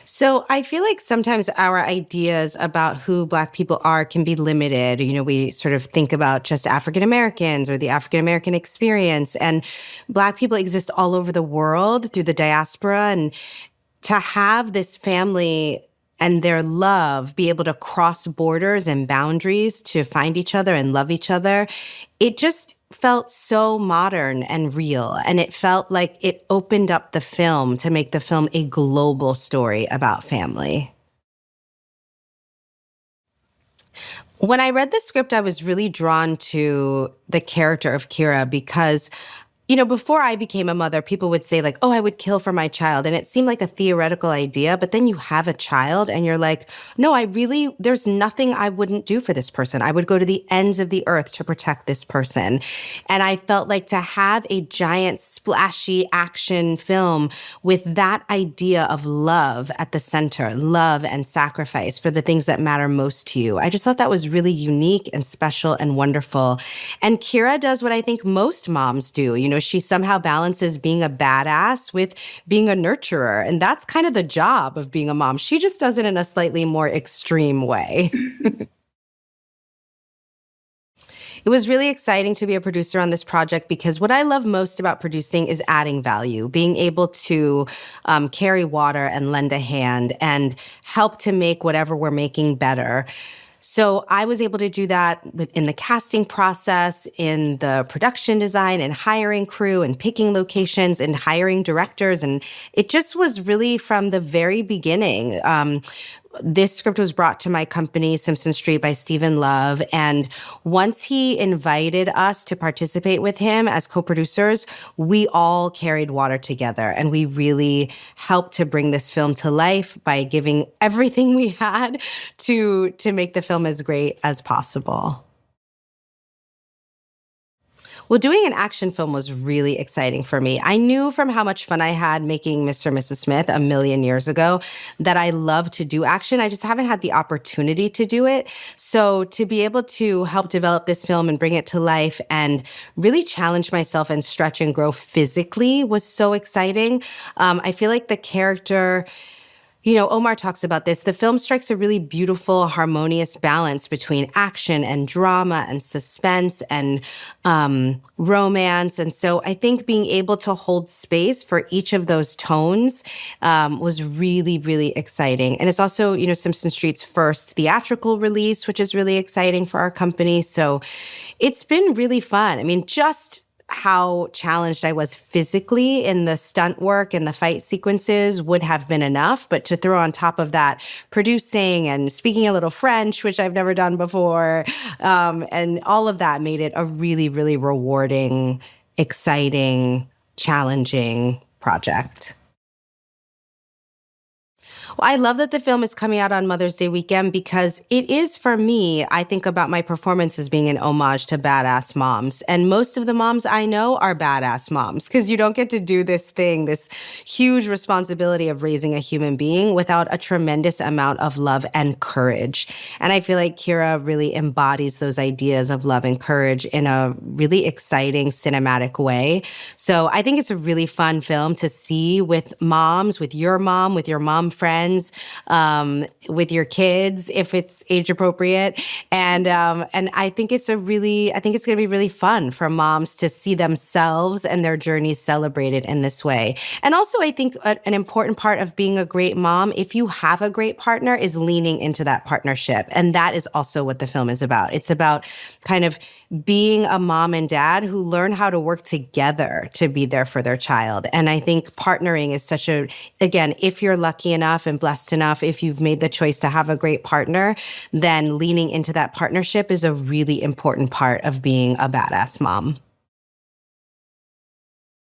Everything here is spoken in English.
So I feel like sometimes our ideas about who Black people are can be limited. We sort of think about just African Americans or the African American experience, and Black people exist all over the world through the diaspora. And to have this family and their love be able to cross borders and boundaries to find each other and love each other, it just felt so modern and real. And it felt like it opened up the film to make the film a global story about family. When I read the script, I was really drawn to the character of Kyrah because before I became a mother, people would say like, oh, I would kill for my child. And it seemed like a theoretical idea, but then you have a child and you're like, no, there's nothing I wouldn't do for this person. I would go to the ends of the earth to protect this person. And I felt like to have a giant splashy action film with that idea of love at the center, love and sacrifice for the things that matter most to you. I just thought that was really unique and special and wonderful. And Kyrah does what I think most moms do. She somehow balances being a badass with being a nurturer. And that's kind of the job of being a mom. She just does it in a slightly more extreme way. It was really exciting to be a producer on this project because what I love most about producing is adding value, being able to carry water and lend a hand and help to make whatever we're making better. So I was able to do that in the casting process, in the production design, and hiring crew, and picking locations, and hiring directors. And it just was really from the very beginning. This script was brought to my company, Simpson Street, by Stephen Love. And once he invited us to participate with him as co-producers, we all carried water together. And we really helped to bring this film to life by giving everything we had to make the film as great as possible. Well, doing an action film was really exciting for me. I knew from how much fun I had making Mr. and Mrs. Smith a million years ago that I love to do action. I just haven't had the opportunity to do it. So to be able to help develop this film and bring it to life and really challenge myself and stretch and grow physically was so exciting. I feel like the character... Omar talks about this. The film strikes a really beautiful, harmonious balance between action and drama and suspense and romance. And so I think being able to hold space for each of those tones was really, really exciting. And it's also, Simpson Street's first theatrical release, which is really exciting for our company. So it's been really fun. I mean, just how challenged I was physically in the stunt work and the fight sequences would have been enough. But to throw on top of that, producing and speaking a little French, which I've never done before, and all of that made it a really, really rewarding, exciting, challenging project. Well, I love that the film is coming out on Mother's Day weekend because it is, for me, I think about my performance as being an homage to badass moms. And most of the moms I know are badass moms because you don't get to do this thing, this huge responsibility of raising a human being without a tremendous amount of love and courage. And I feel like Kyrah really embodies those ideas of love and courage in a really exciting cinematic way. So I think it's a really fun film to see with moms, with your mom friends, with your kids, if it's age appropriate. And I think it's going to be really fun for moms to see themselves and their journeys celebrated in this way. And also, I think an important part of being a great mom, if you have a great partner, is leaning into that partnership. And that is also what the film is about. It's about kind of being a mom and dad who learn how to work together to be there for their child. And I think partnering is again, if you're lucky enough and blessed enough, if you've made the choice to have a great partner, then leaning into that partnership is a really important part of being a badass mom.